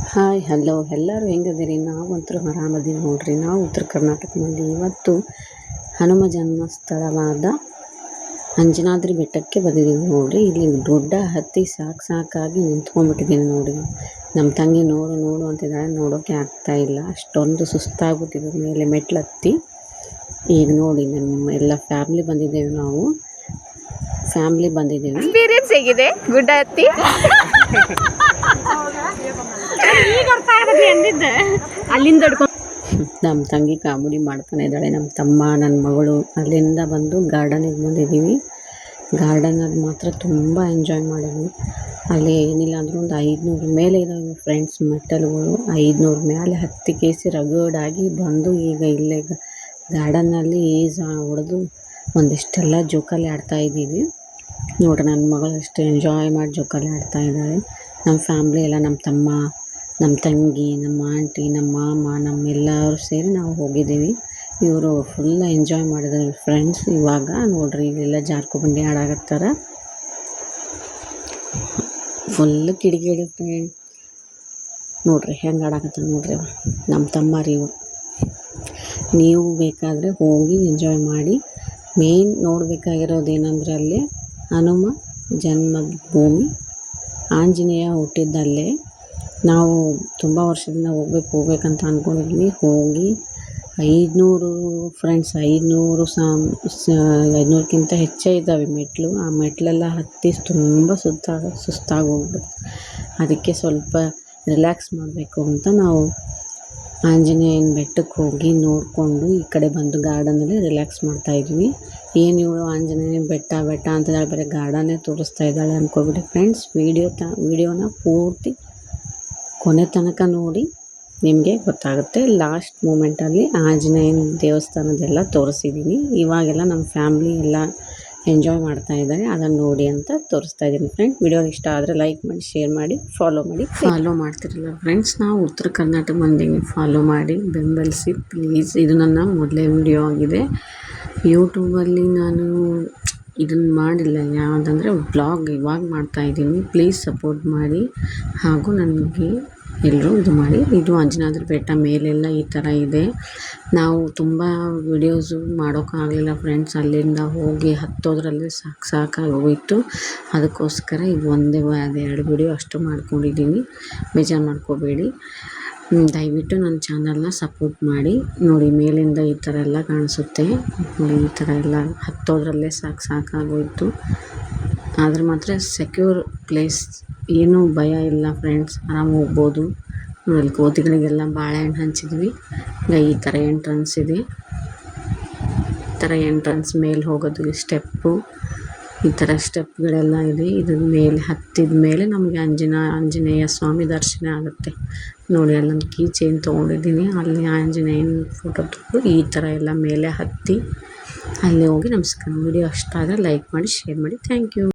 Hi hello ಎಲ್ಲರೂ ಹೆಂಗದಿರಿ? ನಾವಂತೂ ಆರಾಮದೀವಿ ನೋಡ್ರಿ. ನಾವು ಉತ್ತರ ಕರ್ನಾಟಕದಲ್ಲಿ ಇವತ್ತು ಹನುಮ ಜನ್ಮಸ್ಥಳವಾದ ಅಂಜನಾದ್ರಿ ಬೆಟ್ಟಕ್ಕೆ ಬಂದಿದ್ದೀವಿ ನೋಡ್ರಿ. ಇಲ್ಲಿ ದೊಡ್ಡ ಹತ್ತಿ ಸಾಕಾಗಿ ನಿಂತ್ಕೊಂಡ್ಬಿಟ್ಟಿದ್ದೀನಿ ನೋಡಿ. ನಮ್ಮ ತಂಗಿ ನೋಡು ನೋಡು ಅಂತಿದ್ದಾಳೆ, ನೋಡೋಕ್ಕೆ ಆಗ್ತಾ ಇಲ್ಲ, ಅಷ್ಟೊಂದು ಸುಸ್ತಾಗ್ಬಿಟ್ಟಿದೆ ಮೇಲೆ ಮೆಟ್ಲು ಹತ್ತಿ. ಈಗ ನೋಡಿ ನಮ್ಮ ಎಲ್ಲ ಫ್ಯಾಮ್ಲಿ ಬಂದಿದ್ದೇವೆ, ನಾವು ಫ್ಯಾಮ್ಲಿ ಬಂದಿದ್ದೇವೆ. ಎಕ್ಸ್ಪೀರಿಯನ್ಸ್ ಹೇಗಿದೆ ಗುಡ್ಡ ಹತ್ತಿ? ಅಲ್ಲಿಂದ ನಮ್ಮ ತಂಗಿ ಕಾಮಿಡಿ ಮಾಡ್ತಾನೆ ಇದ್ದಾಳೆ. ನಮ್ಮ ತಮ್ಮ, ನನ್ನ ಮಗಳು ಅಲ್ಲಿಂದ ಬಂದು ಗಾರ್ಡನಿಗೆ ಬಂದಿದ್ದೀವಿ. ಗಾರ್ಡನಲ್ಲಿ ಮಾತ್ರ ತುಂಬ ಎಂಜಾಯ್ ಮಾಡಿದ್ವಿ. ಅಲ್ಲಿ ಏನಿಲ್ಲ ಅಂದರೂ ಒಂದು 500 ಮೇಲೆ ಇದ್ದಾವೆ ಫ್ರೆಂಡ್ಸ್ ಮೆಟ್ಟಲುಗಳು. 500 ಮೇಲೆ ಹತ್ತಿ ಕೇಸಿ ರಗಡಾಗಿ ಬಂದು ಈಗ ಇಲ್ಲೇ ಗಾರ್ಡನ್ನಲ್ಲಿ ಹೊಡೆದು ಒಂದಿಷ್ಟೆಲ್ಲ ಜೋಕಾಲಿ ಆಡ್ತಾ ಇದ್ದೀವಿ ನೋಡ್ರಿ. ನನ್ನ ಮಗಳು ಎಷ್ಟು ಎಂಜಾಯ್ ಮಾಡಿ ಜೋಕಾಲಿ ಆಡ್ತಾ ಇದ್ದಾಳೆ. ನಮ್ಮ ಫ್ಯಾಮ್ಲಿ ಎಲ್ಲ, ನಮ್ಮ ತಮ್ಮ, ನಮ್ಮ ತಂಗಿ, ನಮ್ಮ ಆಂಟಿ, ನಮ್ಮ ಮಾಮ, ನಮ್ಮೆಲ್ಲರೂ ಸೇರಿ ನಾವು ಹೋಗಿದ್ದೀವಿ. ಇವರು ಫುಲ್ ಎಂಜಾಯ್ ಮಾಡಿದ್ರು ಫ್ರೆಂಡ್ಸ್. ಇವಾಗ ನೋಡ್ರಿ ಇಲ್ಲೆಲ್ಲ ಜಾರ್ಕೊಬಂಡಿ ಆಡಾಕತ್ತಾರ. ಫುಲ್ ಕಿಡಿಗೇಡಿ ಫ್ರೆಂಡ್ ನೋಡ್ರಿ ಹೆಂಗೆ ಆಡಾಕತ್ತಾರ ನೋಡ್ರಿ. ನಮ್ಮ ತಮ್ಮರಿ ಇವು. ನೀವು ಬೇಕಾದರೆ ಹೋಗಿ ಎಂಜಾಯ್ ಮಾಡಿ. ಮೇನ್ ನೋಡಬೇಕಾಗಿರೋದು ಏನಂದರೆ ಅಲ್ಲಿ ಹನುಮ ಜನ್ಮಭೂಮಿ, ಆಂಜನೇಯ ಹುಟ್ಟಿದ್ದಲ್ಲೇ. ನಾವು ತುಂಬ ವರ್ಷದಿಂದ ಹೋಗ್ಬೇಕಂತ ಅಂದ್ಕೊಂಡಿದ್ವಿ. ಹೋಗಿ 500 ಫ್ರೆಂಡ್ಸ್, 500ಕ್ಕಿಂತ ಹೆಚ್ಚೇ ಇದ್ದಾವೆ ಮೆಟ್ಲು. ಆ ಮೆಟ್ಲೆಲ್ಲ ಹತ್ತಿ ತುಂಬ ಸುಸ್ತಾಗೋಗ್ಬಿಡುತ್ತೆ. ಅದಕ್ಕೆ ಸ್ವಲ್ಪ ರಿಲ್ಯಾಕ್ಸ್ ಮಾಡಬೇಕು ಅಂತ ನಾವು ಆಂಜನೇಯನ ಬೆಟ್ಟಕ್ಕೆ ಹೋಗಿ ನೋಡಿಕೊಂಡು ಈ ಕಡೆ ಬಂದು ಗಾರ್ಡನಲ್ಲಿ ರಿಲ್ಯಾಕ್ಸ್ ಮಾಡ್ತಾಯಿದ್ವಿ. ಏನು ಇವಳು ಆಂಜನೇಯನ ಬೆಟ್ಟ ಅಂತಿದ್ದಾಳೆ, ಬರೀ ಗಾರ್ಡನ್ನೇ ತೋರಿಸ್ತಾ ಇದ್ದಾಳೆ ಅಂದ್ಕೊಬಿಟ್ಟು ಫ್ರೆಂಡ್ಸ್. ವಿಡಿಯೋನ ಪೂರ್ತಿ ಕೊನೆ ತನಕ ನೋಡಿ, ನಿಮಗೆ ಗೊತ್ತಾಗುತ್ತೆ. ಲಾಸ್ಟ್ ಮೂಮೆಂಟಲ್ಲಿ ಆಂಜನೇಯನ ದೇವಸ್ಥಾನದೆಲ್ಲ ತೋರಿಸಿದ್ದೀನಿ. ಇವಾಗೆಲ್ಲ ನಮ್ಮ ಫ್ಯಾಮ್ಲಿ ಎಲ್ಲ ಎಂಜಾಯ್ ಮಾಡ್ತಾ ಇದ್ದಾರೆ, ಅದನ್ನು ನೋಡಿ ಅಂತ ತೋರಿಸ್ತಾ ಇದ್ದೀನಿ ಫ್ರೆಂಡ್. ವಿಡಿಯೋ ಇಷ್ಟ ಆದರೆ ಲೈಕ್ ಮಾಡಿ, ಶೇರ್ ಮಾಡಿ, ಫಾಲೋ ಮಾಡ್ತಿರಲ್ಲ ಫ್ರೆಂಡ್ಸ್. ನಾವು ಉತ್ತರ ಕರ್ನಾಟಕ ಮಂದಿಗೆ ಫಾಲೋ ಮಾಡಿ ಬೆಂಬಲಿಸಿ ಪ್ಲೀಸ್. ಇದು ನನ್ನ ಮೊದಲೇ ವಿಡಿಯೋ ಆಗಿದೆ. ಯೂಟ್ಯೂಬಲ್ಲಿ ನಾನು ಇದನ್ನು ಮಾಡಿಲ್ಲ, ಯಾವುದಂದರೆ ಬ್ಲಾಗ್ ಇವಾಗ ಮಾಡ್ತಾಯಿದ್ದೀನಿ. ಪ್ಲೀಸ್ ಸಪೋರ್ಟ್ ಮಾಡಿ, ಹಾಗೂ ನನಗೆ ಎಲ್ಲರೂ ಇದು ಮಾಡಿ. ಇದು ಅಂಜನಾದ್ರಿ ಬೆಟ್ಟ ಮೇಲೆಲ್ಲ ಈ ಥರ ಇದೆ. ನಾವು ತುಂಬ ವಿಡಿಯೋಸು ಮಾಡೋಕ್ಕಾಗಲಿಲ್ಲ ಫ್ರೆಂಡ್ಸ್. ಅಲ್ಲಿಂದ ಹೋಗಿ ಹತ್ತೋದ್ರಲ್ಲಿ ಸಾಕಾಗೋಯಿತು. ಅದಕ್ಕೋಸ್ಕರ ಇದು ಒಂದೇ 2 ವಿಡಿಯೋ ಅಷ್ಟು ಮಾಡ್ಕೊಂಡಿದ್ದೀನಿ, ಬೇಜಾರು ಮಾಡ್ಕೋಬೇಡಿ. ದಯವಿಟ್ಟು ನನ್ನ ಚಾನಲ್ನ ಸಪೋರ್ಟ್ ಮಾಡಿ. ನೋಡಿ ಮೇಲಿಂದ ಈ ಥರ ಎಲ್ಲ ಕಾಣಿಸುತ್ತೆ ನೋಡಿ. ಈ ಥರ ಎಲ್ಲ ಹತ್ತೋದ್ರಲ್ಲೇ ಸಾಕಾಗೋಯಿತು. ಆದರೆ ಮಾತ್ರ ಸೆಕ್ಯೂರ್ ಪ್ಲೇಸ್, ಏನೂ ಭಯ ಇಲ್ಲ ಫ್ರೆಂಡ್ಸ್, ಆರಾಮ ಹೋಗ್ಬೋದು. ಅಲ್ಲಿ ಕೋತಿಗಳಿಗೆಲ್ಲ ಬಾಳೆಹಣ್ಣು ಹಂಚಿದ್ವಿ. ಈ ಥರ ಎಂಟ್ರೆನ್ಸ್ ಇದೆ. ಈ ಥರ ಎಂಟ್ರೆನ್ಸ್ ಮೇಲೆ ಹೋಗೋದು ಸ್ಟೆಪ್ಪು, ಈ ಥರ ಸ್ಟೆಪ್ಗಳೆಲ್ಲ ಇದೆ. ಇದ್ರ ಮೇಲೆ ಹತ್ತಿದ ಮೇಲೆ ನಮಗೆ ಆಂಜನೇಯ ಸ್ವಾಮಿ ದರ್ಶನ ಆಗುತ್ತೆ ನೋಡಿ. ಅಲ್ಲೊಂದು ಕೀ ಚೈನ್ ತೊಗೊಂಡಿದ್ದೀನಿ, ಅಲ್ಲಿ ಆಂಜನೇಯನ ಫೋಟೋ ತೆಗೆದು ಈ ಥರ ಎಲ್ಲ ಮೇಲೆ ಹತ್ತಿ ಅಲ್ಲಿ ಹೋಗಿ ನಮಸ್ಕಾರ. ವಿಡಿಯೋ ಇಷ್ಟ ಆದರೆ ಲೈಕ್ ಮಾಡಿ, ಶೇರ್ ಮಾಡಿ. Thank you.